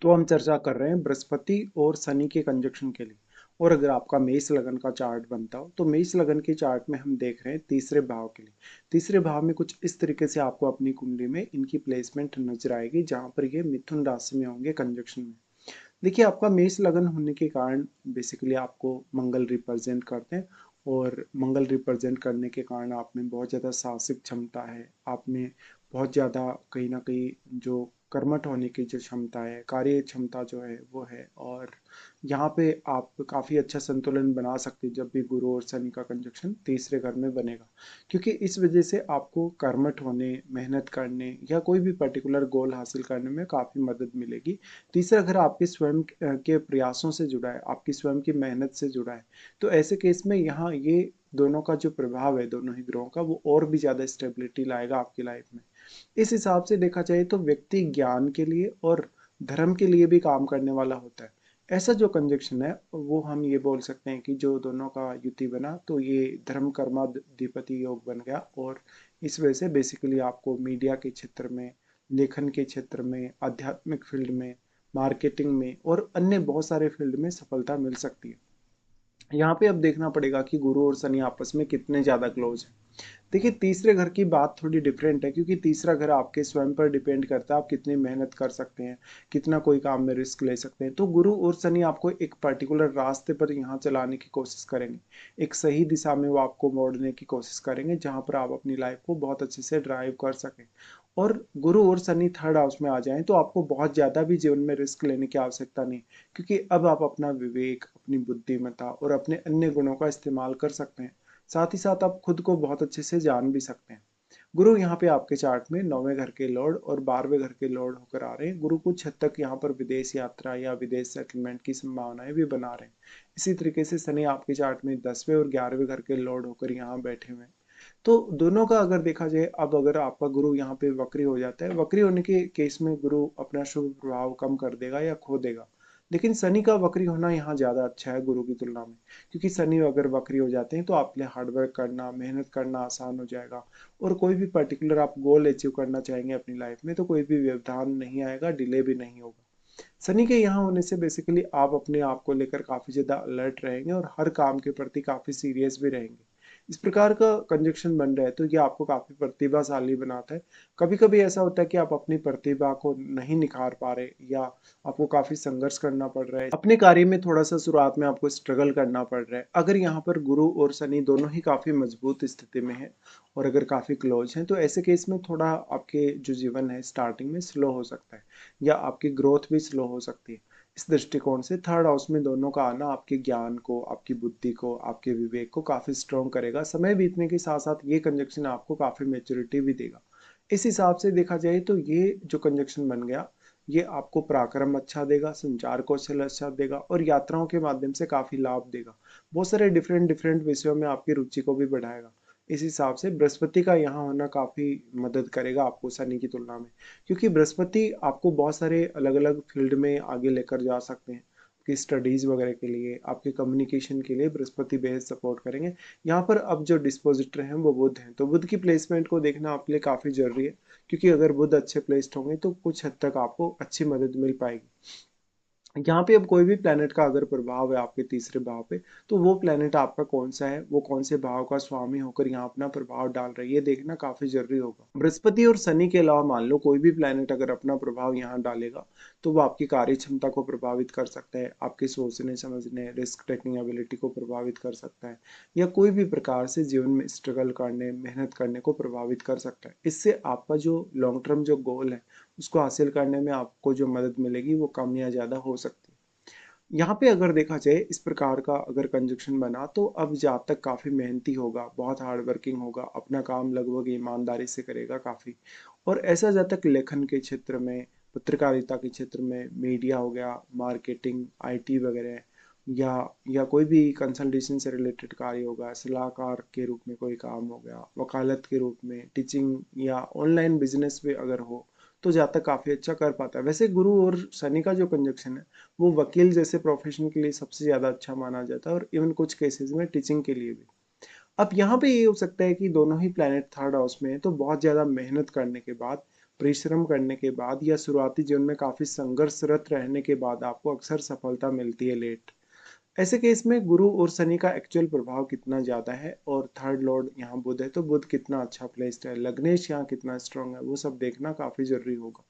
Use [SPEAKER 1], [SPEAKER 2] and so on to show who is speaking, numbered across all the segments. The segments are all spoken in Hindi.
[SPEAKER 1] तो हम चर्चा कर रहे हैं बृहस्पति और शनि के कंजक्शन के लिए। और अगर आपका मेष लगन का चार्ट बनता हो तो मेष लगन के चार्ट में हम देख रहे हैं तीसरे भाव के लिए। तीसरे भाव में कुछ इस तरीके से आपको अपनी कुंडली में इनकी प्लेसमेंट नजर आएगी, जहां पर ये मिथुन राशि में होंगे कंजक्शन में। देखिए, आपका मेष लगन होने के कारण बेसिकली आपको मंगल रिप्रेजेंट करते हैं। और मंगल रिप्रेजेंट करने के कारण आप में बहुत ज़्यादा साहसिक क्षमता है, आप में बहुत ज़्यादा कहीं ना कहीं जो कर्मठ होने की जो क्षमता है, कार्य क्षमता जो है वो है। और यहाँ पे आप काफ़ी अच्छा संतुलन बना सकते हैं जब भी गुरु और शनि का कंजक्शन तीसरे घर में बनेगा, क्योंकि इस वजह से आपको कर्मठ होने, मेहनत करने या कोई भी पर्टिकुलर गोल हासिल करने में काफ़ी मदद मिलेगी। तीसरा घर आपके स्वयं के प्रयासों से जुड़ा है, आपकी स्वयं की मेहनत से जुड़ा है। तो ऐसे केस में यहाँ ये दोनों का जो प्रभाव है दोनों ही ग्रहों का, वो और भी ज़्यादा स्टेबिलिटी लाएगा आपकी लाइफ में। इस हिसाब से देखा जाए तो व्यक्ति ज्ञान के लिए और धर्म के लिए भी काम करने वाला होता है। ऐसा जो कंजक्शन है वो हम ये बोल सकते हैं कि जो दोनों का युति बना तो ये धर्म कर्माधिपति योग बन गया। और इस वजह से बेसिकली आपको मीडिया के क्षेत्र में, लेखन के क्षेत्र में, आध्यात्मिक फील्ड में, मार्केटिंग में और अन्य बहुत सारे फील्ड में सफलता मिल सकती है। यहाँ पे अब देखना पड़ेगा कि गुरु और शनि आपस में कितने ज्यादा क्लोज हैं। देखिए, तीसरे घर की बात थोड़ी डिफरेंट है, क्योंकि तीसरा घर आपके स्वयं पर डिपेंड करता है, आप कितनी मेहनत कर सकते हैं, कितना कोई काम में रिस्क ले सकते हैं। तो गुरु और शनि आपको एक पर्टिकुलर रास्ते पर यहाँ चलाने की कोशिश करेंगे, एक सही दिशा में वो आपको मोड़ने की कोशिश करेंगे, जहाँ पर आप अपनी लाइफ को बहुत अच्छे से ड्राइव कर सकें। और गुरु और शनि थर्ड हाउस में आ जाएं तो आपको बहुत ज़्यादा भी जीवन में रिस्क लेने की आवश्यकता नहीं, क्योंकि अब आप अपना विवेक, अपनी बुद्धिमत्ता और अपने अन्य गुणों का इस्तेमाल कर सकते हैं। साथ ही साथ आप खुद को बहुत अच्छे से जान भी सकते हैं। गुरु यहाँ पे आपके चार्ट में 9वें घर के लॉर्ड और 12वें घर के लॉर्ड होकर आ रहे हैं। गुरु कुछ हद तक यहाँ पर विदेश यात्रा या विदेश सेटलमेंट की संभावनाएं भी बना रहे हैं। इसी तरीके से शनि आपके चार्ट में 10वें और 11वें घर के लॉर्ड होकर यहाँ बैठे हुए हैं। तो दोनों का अगर देखा जाए, अब अगर आपका गुरु यहाँ पे वक्री हो जाता है, वक्री होने के केस में गुरु अपना शुभ प्रभाव कम कर देगा या खो देगा। लेकिन शनि का वक्री होना यहाँ ज्यादा अच्छा है गुरु की तुलना में, क्योंकि शनि अगर वक्री हो जाते हैं तो आपके लिए हार्डवर्क करना, मेहनत करना आसान हो जाएगा। और कोई भी पर्टिकुलर आप गोल अचीव करना चाहेंगे अपनी लाइफ में तो कोई भी व्यवधान नहीं आएगा, डिले भी नहीं होगा। शनि के यहाँ होने से बेसिकली आप अपने आप को लेकर काफी ज्यादा अलर्ट रहेंगे और हर काम के प्रति काफी सीरियस भी रहेंगे। इस प्रकार का कंजक्शन बन रहा है तो ये आपको काफी प्रतिभाशाली बनाता है। कभी कभी ऐसा होता है कि आप अपनी प्रतिभा को नहीं निखार पा रहे, या आपको काफी संघर्ष करना पड़ रहा है अपने कार्य में, थोड़ा सा शुरुआत में आपको स्ट्रगल करना पड़ रहा है। अगर यहाँ पर गुरु और शनि दोनों ही काफी मजबूत स्थिति में है और अगर काफी क्लोज हैं, तो ऐसे केस में थोड़ा आपके जो जीवन है स्टार्टिंग में स्लो हो सकता है, या आपकी ग्रोथ भी स्लो हो सकती है। इस दृष्टिकोण से थर्ड हाउस में दोनों का आना आपके ज्ञान को, आपकी बुद्धि को, आपके विवेक को काफी स्ट्रॉन्ग करेगा। समय बीतने के साथ साथ ये कंजक्शन आपको काफी मेच्योरिटी भी देगा। इस हिसाब से देखा जाए तो ये जो कंजक्शन बन गया, ये आपको पराक्रम अच्छा देगा, संचार कौशल अच्छा देगा और यात्राओं के माध्यम से काफी लाभ देगा। बहुत सारे डिफरेंट डिफरेंट विषयों में आपकी रुचि को भी बढ़ाएगा। इस हिसाब से बृहस्पति का यहाँ होना काफी मदद करेगा आपको शनि की तुलना में, क्योंकि बृहस्पति आपको बहुत सारे अलग अलग फील्ड में आगे लेकर जा सकते हैं। आपकी स्टडीज वगैरह के लिए, आपके कम्युनिकेशन के लिए बृहस्पति बेहद सपोर्ट करेंगे। यहाँ पर अब जो डिस्पोजिटर हैं वो बुध हैं, तो बुध की प्लेसमेंट को देखना आपके लिए काफी जरूरी है, क्योंकि अगर बुध अच्छे प्लेस्ड होंगे तो कुछ हद तक आपको अच्छी मदद मिल पाएगी। यहाँ पे अब कोई भी प्लेनेट का अगर प्रभाव है आपके तीसरे भाव पे, तो वो प्लेनेट आपका कौन सा है, वो कौन से भाव का स्वामी होकर यहाँ अपना प्रभाव डाल रही है, देखना काफी जरूरी होगा। बृहस्पति और शनि के अलावा मान लो कोई भी प्लेनेट अगर अपना प्रभाव यहाँ डालेगा तो वो आपकी कार्य क्षमता को प्रभावित कर सकता है, आपके सोचने समझने, रिस्क टेकिंग एबिलिटी को प्रभावित कर सकता है, या कोई भी प्रकार से जीवन में स्ट्रगल करने, मेहनत करने को प्रभावित कर सकता है। इससे आपका जो लॉन्ग टर्म जो गोल है उसको हासिल करने में आपको जो मदद मिलेगी वो कम या ज्यादा हो सकती है। यहाँ पे अगर देखा जाए इस प्रकार का अगर कंजक्शन बना तो अब जहाँ तक काफी मेहनती होगा, बहुत हार्ड वर्किंग होगा, अपना काम लगभग ईमानदारी से करेगा काफी। और ऐसा जहाँ तक लेखन के क्षेत्र में, पत्रकारिता के क्षेत्र में, मीडिया हो गया, मार्केटिंग, आईटी वगैरह, या कोई भी कंसल्टेशन से रिलेटेड कार्य होगा, सलाहकार के रूप में कोई काम हो गया, वकालत के रूप में, टीचिंग या ऑनलाइन बिजनेस भी अगर हो, तो जहाँ तक काफी अच्छा कर पाता है। वैसे गुरु और शनि का जो कंजक्शन है वो वकील जैसे प्रोफेशन के लिए सबसे ज्यादा अच्छा माना जाता है, और इवन कुछ केसेस में टीचिंग के लिए भी। अब यहाँ पे ये हो सकता है कि दोनों ही प्लेनेट थर्ड हाउस में है, तो बहुत ज्यादा मेहनत करने के बाद परिश्रम करने के बाद या शुरुआती जीवन में काफ़ी संघर्षरत रहने के बाद आपको अक्सर सफलता मिलती है लेट। ऐसे केस में गुरु और शनि का एक्चुअल प्रभाव कितना ज़्यादा है और थर्ड लॉर्ड यहाँ बुध है तो बुध कितना अच्छा प्लेस्ड है, लग्नेश यहाँ कितना स्ट्रांग है, वो सब देखना काफ़ी ज़रूरी होगा।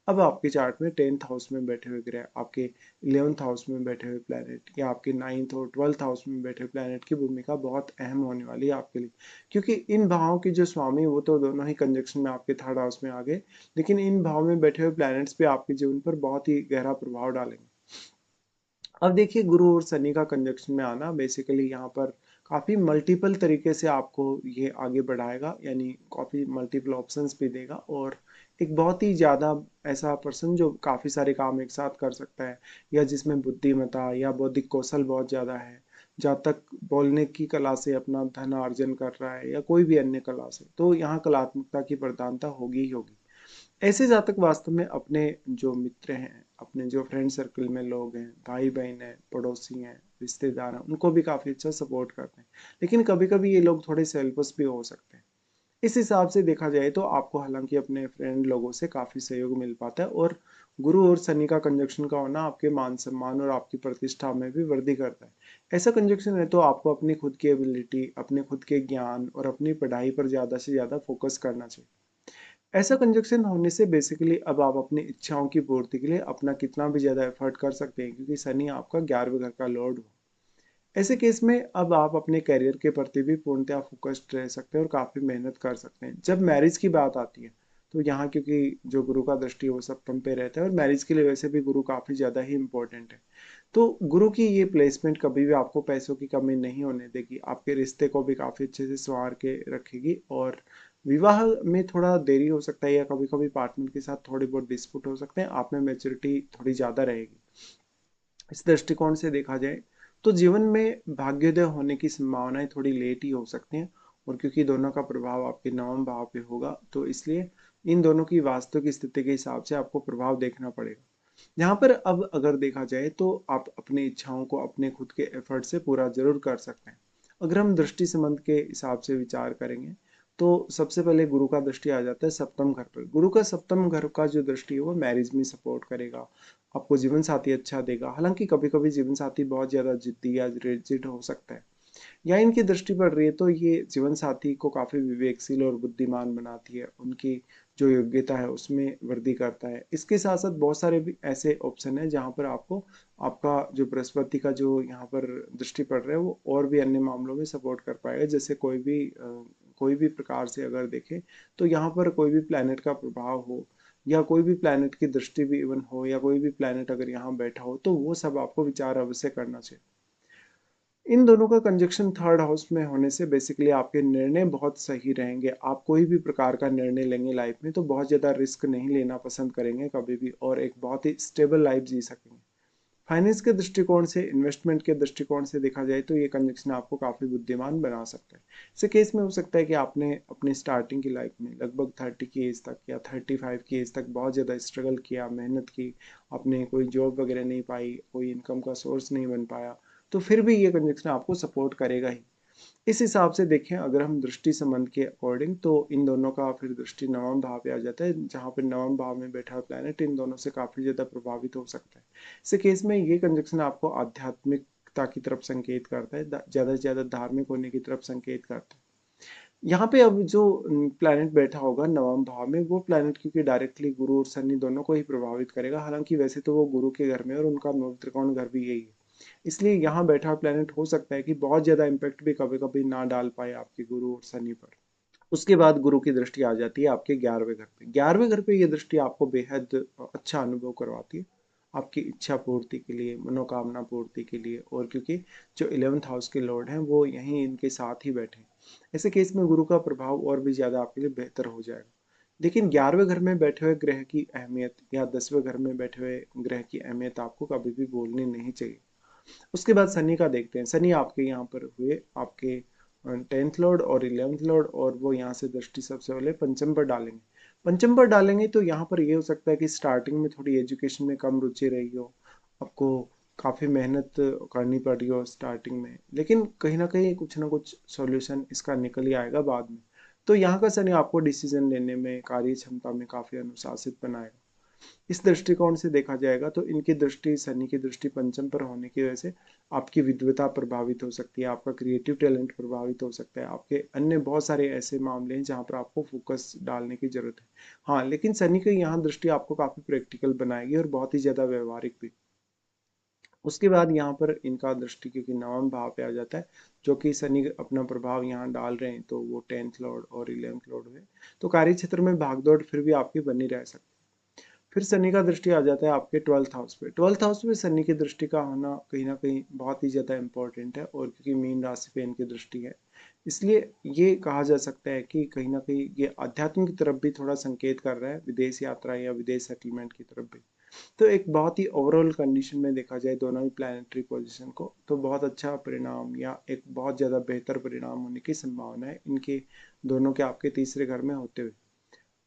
[SPEAKER 1] अब आपके चार्ट में 10th हाउस में बैठे हुए ग्रह, आपके 11th हाउस में बैठे हुए प्लैनेट या आपके 9th और 12th हाउस में बैठे हुए प्लैनेट की भूमिका बहुत अहम होने वाली है आपके लिए, क्योंकि इन भावों के जो स्वामी वो तो दोनों ही कंजक्शन में आपके थर्ड हाउस में आ गए, लेकिन इन भाव में बैठे हुए प्लैनेट्स पे आपके जीवन पर बहुत ही गहरा प्रभाव डालेंगे। अब देखिए गुरु और शनि का कंजक्शन में आना बेसिकली यहाँ पर काफ़ी मल्टीपल तरीके से आपको ये आगे बढ़ाएगा, यानी काफ़ी मल्टीपल ऑप्शंस भी देगा और एक बहुत ही ज़्यादा ऐसा पर्सन जो काफ़ी सारे काम एक साथ कर सकता है या जिसमें बुद्धिमत्ता या बौद्धिक कौशल बहुत ज़्यादा है, जहाँ तक बोलने की कला से अपना धन अर्जन कर रहा है या कोई भी अन्य कला से, तो यहाँ कलात्मकता की प्रधानता होगी ही होगी। ऐसे जातक वास्तव में अपने जो मित्र हैं, अपने जो फ्रेंड सर्कल में लोग हैं, भाई बहन हैं, पड़ोसी हैं, रिश्तेदार हैं, उनको भी काफ़ी अच्छा सपोर्ट करते हैं, लेकिन कभी कभी ये लोग थोड़े सेल्फिश भी हो सकते हैं। इस हिसाब से देखा जाए तो आपको हालांकि अपने फ्रेंड लोगों से काफ़ी सहयोग मिल पाता है और गुरु और शनि का कंजक्शन का होना आपके मान सम्मान और आपकी प्रतिष्ठा में भी वृद्धि करता है। ऐसा कंजक्शन है तो आपको अपनी खुद की एबिलिटी, अपने खुद के ज्ञान और अपनी पढ़ाई पर ज़्यादा से ज़्यादा फोकस करना चाहिए। ऐसा कंजक्शन होने से बेसिकली अब आप अपनी इच्छाओं की पूर्ति के लिए अपना कितना भी ज़्यादा एफर्ट कर सकते हैं, क्योंकि शनि आपका 11वें घर का लॉर्ड हो। ऐसे केस में अब आप अपने करियर के प्रति भी पूर्णतः फोकस्ड रह सकते हैं और काफ़ी मेहनत कर सकते हैं। जब मैरिज की बात आती है तो यहाँ क्योंकि जो गुरु का दृष्टि है वो सप्तम पे रहता है और मैरिज के लिए वैसे भी गुरु काफ़ी ज़्यादा ही इंपॉर्टेंट है। तो गुरु की ये प्लेसमेंट कभी भी आपको पैसों की कमी नहीं होने देगी, आपके रिश्ते को भी काफ़ी अच्छे से संवार के रखेगी और विवाह में थोड़ा देरी हो सकता है या कभी कभी पार्टनर के साथ थोड़ी बहुत डिस्प्यूट हो सकते हैं, आप में मेच्योरिटी थोड़ी ज़्यादा रहेगी। इस दृष्टिकोण से देखा जाए तो जीवन में भाग्योदय होने की संभावनाएं थोड़ी लेट ही हो सकती हैं, और क्योंकि दोनों का प्रभाव आपके नवम भाव पे होगा तो इसलिए इन दोनों की वास्तविक स्थिति के हिसाब से आपको प्रभाव देखना पड़ेगा। यहाँ पर अब अगर देखा जाए तो आप अपनी इच्छाओं को अपने खुद के एफर्ट से पूरा जरूर कर सकते हैं। अगर हम दृष्टि संबंध के हिसाब से विचार करेंगे तो सबसे पहले गुरु का दृष्टि आ जाता है सप्तम घर पर। गुरु का सप्तम घर का जो दृष्टि है वो मैरिज में सपोर्ट करेगा, आपको जीवन साथी अच्छा देगा। हालांकि कभी कभी जीवन साथी बहुत ज्यादा जिद्दी या रिजिड हो सकता है या इनकी दृष्टि पड़ रही है तो ये जीवन साथी को काफी विवेकशील और बुद्धिमान बनाती है, उनकी जो योग्यता है उसमें वृद्धि करता है। इसके साथ साथ बहुत सारे भी ऐसे ऑप्शन है जहाँ पर आपको आपका जो बृहस्पति का जो यहाँ पर दृष्टि पड़ रहा है वो और भी अन्य मामलों में सपोर्ट कर पाएगा। जैसे कोई भी प्रकार से अगर देखें तो यहाँ पर कोई भी प्लैनेट का प्रभाव हो या कोई भी प्लैनेट की दृष्टि भी इवन हो या कोई भी प्लैनेट अगर यहाँ बैठा हो तो वो सब आपको विचार अवश्य करना चाहिए। इन दोनों का कंजक्शन थर्ड हाउस में होने से बेसिकली आपके निर्णय बहुत सही रहेंगे। आप कोई भी प्रकार का निर्णय लेंगे लाइफ में तो बहुत ज़्यादा रिस्क नहीं लेना पसंद करेंगे कभी भी और एक बहुत ही स्टेबल लाइफ जी सकेंगे। फाइनेंस के दृष्टिकोण से, इन्वेस्टमेंट के दृष्टिकोण से देखा जाए तो ये कंजक्शन आपको काफ़ी बुद्धिमान बना सकता है। इस केस में हो सकता है कि आपने अपनी स्टार्टिंग की लाइफ में लगभग 30 की एज तक या 35 की एज तक बहुत ज़्यादा स्ट्रगल किया, मेहनत की, आपने कोई जॉब वगैरह नहीं पाई, कोई इनकम का सोर्स नहीं बन पाया, तो फिर भी ये कंजक्शन आपको सपोर्ट करेगा ही। इस हिसाब से देखें अगर हम दृष्टि संबंध के अकॉर्डिंग तो इन दोनों का फिर दृष्टि नवम भाव पे आ जाता है, जहाँ पर नवम भाव में बैठा हुआ प्लैनेट इन दोनों से काफ़ी ज़्यादा प्रभावित हो सकता है। इस केस में ये कंजक्शन आपको आध्यात्मिकता की तरफ संकेत करता है, ज़्यादा से ज़्यादा धार्मिक होने की तरफ संकेत करता है। यहाँ पे अब जो प्लैनेट बैठा होगा नवम भाव में वो प्लैनेट क्योंकि डायरेक्टली गुरु और शनि दोनों को ही प्रभावित करेगा, हालांकि वैसे तो वो गुरु के घर में और उनका मूल त्रिकोण घर भी यही है, इसलिए यहाँ बैठा प्लैनेट हो सकता है कि बहुत ज्यादा इम्पैक्ट भी कभी कभी ना डाल पाए आपके गुरु और शनि पर। उसके बाद गुरु की दृष्टि आ जाती है आपके 11वें घर पे। 11वें घर पे ये दृष्टि आपको बेहद अच्छा अनुभव करवाती है आपकी इच्छा पूर्ति के लिए, मनोकामना पूर्ति के लिए, और क्योंकि जो 11th हाउस के लॉर्ड हैं वो यहीं इनके साथ ही बैठे हैं, ऐसे केस में गुरु का प्रभाव और भी ज्यादा आपके लिए बेहतर हो जाएगा। लेकिन 11वें घर में बैठे हुए ग्रह की अहमियत या 10वें घर में बैठे हुए ग्रह की अहमियत आपको कभी भी भूलनी नहीं चाहिए। उसके बाद शनि का देखते हैं। शनि आपके यहाँ पर हुए आपके 10th लॉर्ड और 11th लॉर्ड, और वो यहाँ से दृष्टि सबसे पहले पंचम पर डालेंगे। पंचम पर डालेंगे तो यहाँ पर ये हो सकता है कि स्टार्टिंग में थोड़ी एजुकेशन में कम रुचि रही हो, आपको काफ़ी मेहनत करनी पड़ रही हो स्टार्टिंग में, लेकिन कहीं ना कहीं कुछ ना कुछ सॉल्यूशन इसका निकल ही आएगा बाद में। तो यहाँ का शनि आपको डिसीजन लेने में, कार्य क्षमता में काफ़ी अनुशासित बनाएगा। इस दृष्टिकोण से देखा जाएगा तो इनकी दृष्टि, शनि की दृष्टि पंचम पर होने की वजह से आपकी विद्वता प्रभावित हो सकती है, आपका क्रिएटिव टैलेंट प्रभावित हो सकता है, आपके अन्य बहुत सारे ऐसे मामले हैं जहाँ पर आपको फोकस डालने की जरूरत है। हाँ, लेकिन शनि की यहाँ दृष्टि आपको काफ़ी प्रैक्टिकल बनाएगी और बहुत ही ज़्यादा व्यवहारिक भी। उसके बाद यहाँ पर इनका दृष्टि क्योंकि नवम भाव पे आ जाता है, जो कि शनि अपना प्रभाव यहाँ डाल रहे हैं, तो वो 10th लॉर्ड और 11th लॉर्ड हुए, तो कार्य क्षेत्र में भागदौड़ फिर भी आपकी बनी रह सकती है। फिर शनि का दृष्टि आ जाता है आपके 12th हाउस पे। 12th हाउस में शनि की दृष्टि का होना कहीं ना कहीं बहुत ही ज़्यादा इंपॉर्टेंट है, और क्योंकि मीन राशि पे इनकी दृष्टि है, इसलिए ये कहा जा सकता है कि कहीं ना कहीं ये अध्यात्म की तरफ भी थोड़ा संकेत कर रहा है, विदेश यात्रा या विदेश सेटलमेंट की तरफ भी। तो एक बहुत ही ओवरऑल कंडीशन में देखा जाए दोनों ही प्लानिटरी पोजीशन को, तो बहुत अच्छा परिणाम या एक बहुत ज़्यादा बेहतर परिणाम होने की संभावना है इनके दोनों के आपके तीसरे घर में होते हुए।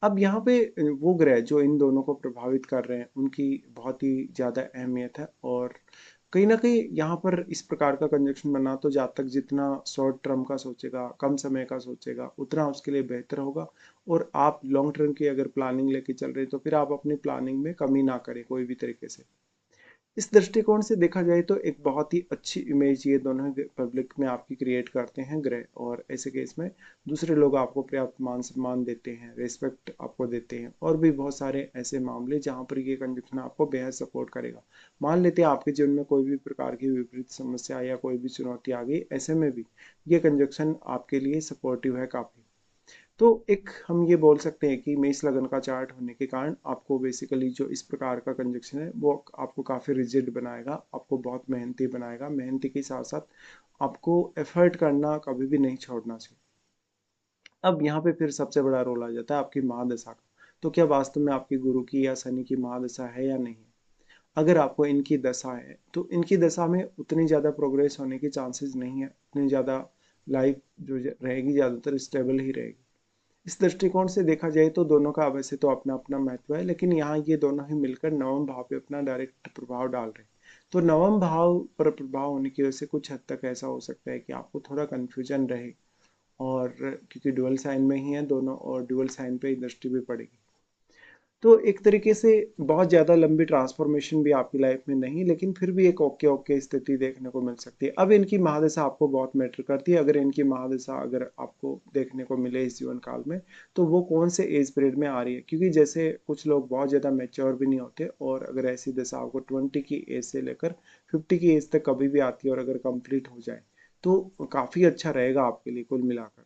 [SPEAKER 1] अब यहाँ पे वो ग्रह जो इन दोनों को प्रभावित कर रहे हैं उनकी बहुत ही ज़्यादा अहमियत है, और कहीं ना कहीं यहाँ पर इस प्रकार का कंजक्शन बना तो जातक जितना शॉर्ट टर्म का सोचेगा, कम समय का सोचेगा, उतना उसके लिए बेहतर होगा। और आप लॉन्ग टर्म की अगर प्लानिंग लेके चल रहे हैं तो फिर आप अपनी प्लानिंग में कमी ना करें कोई भी तरीके से। इस दृष्टिकोण से देखा जाए तो एक बहुत ही अच्छी इमेज ये दोनों पब्लिक में आपकी क्रिएट करते हैं ग्रह, और ऐसे केस में दूसरे लोग आपको पर्याप्त मान सम्मान देते हैं, रेस्पेक्ट आपको देते हैं, और भी बहुत सारे ऐसे मामले जहाँ पर ये कंडीशन आपको बेहद सपोर्ट करेगा। मान लेते हैं आपके जीवन में कोई भी प्रकार की विपरीत समस्या या कोई भी चुनौती आ गई, ऐसे में भी ये कंजक्शन आपके लिए सपोर्टिव है काफ़ी। तो एक हम ये बोल सकते हैं कि मेष लगन का चार्ट होने के कारण आपको बेसिकली जो इस प्रकार का कंजक्शन है वो आपको काफ़ी रिजिड बनाएगा, आपको बहुत मेहनती बनाएगा। मेहनती के साथ साथ आपको एफर्ट करना कभी भी नहीं छोड़ना चाहिए। अब यहाँ पे फिर सबसे बड़ा रोल आ जाता है आपकी महादशा का। तो क्या वास्तव में आपकी गुरु की या शनि की महादशा है या नहीं? अगर आपको इनकी दशा है तो इनकी दशा में उतनी ज़्यादा प्रोग्रेस होने की चांसेस नहीं है, उतनी ज़्यादा लाइफ जो रहेगी ज़्यादातर स्टेबल ही रहेगी। इस दृष्टिकोण से देखा जाए तो दोनों का वैसे तो अपना अपना महत्व है, लेकिन यहाँ ये दोनों ही मिलकर नवम भाव पे अपना डायरेक्ट प्रभाव डाल रहे हैं। तो नवम भाव पर प्रभाव होने की वजह से कुछ हद तक ऐसा हो सकता है कि आपको थोड़ा कन्फ्यूजन रहे, और क्योंकि डुअल साइन में ही है दोनों और डुअल साइन पे ही दृष्टि भी पड़ेगी, तो एक तरीके से बहुत ज़्यादा लंबी ट्रांसफॉर्मेशन भी आपकी लाइफ में नहीं, लेकिन फिर भी एक ओके ओके स्थिति देखने को मिल सकती है। अब इनकी महादशा आपको बहुत मैटर करती है। अगर इनकी महादशा अगर आपको देखने को मिले इस जीवन काल में, तो वो कौन से एज पीरियड में आ रही है, क्योंकि जैसे कुछ लोग बहुत ज़्यादा मैच्योर भी नहीं होते, और अगर ऐसी दशा आपको 20 की एज से लेकर 50 की एज तक कभी भी आती है और अगर कंप्लीट हो जाए तो काफ़ी अच्छा रहेगा आपके लिए कुल मिलाकर।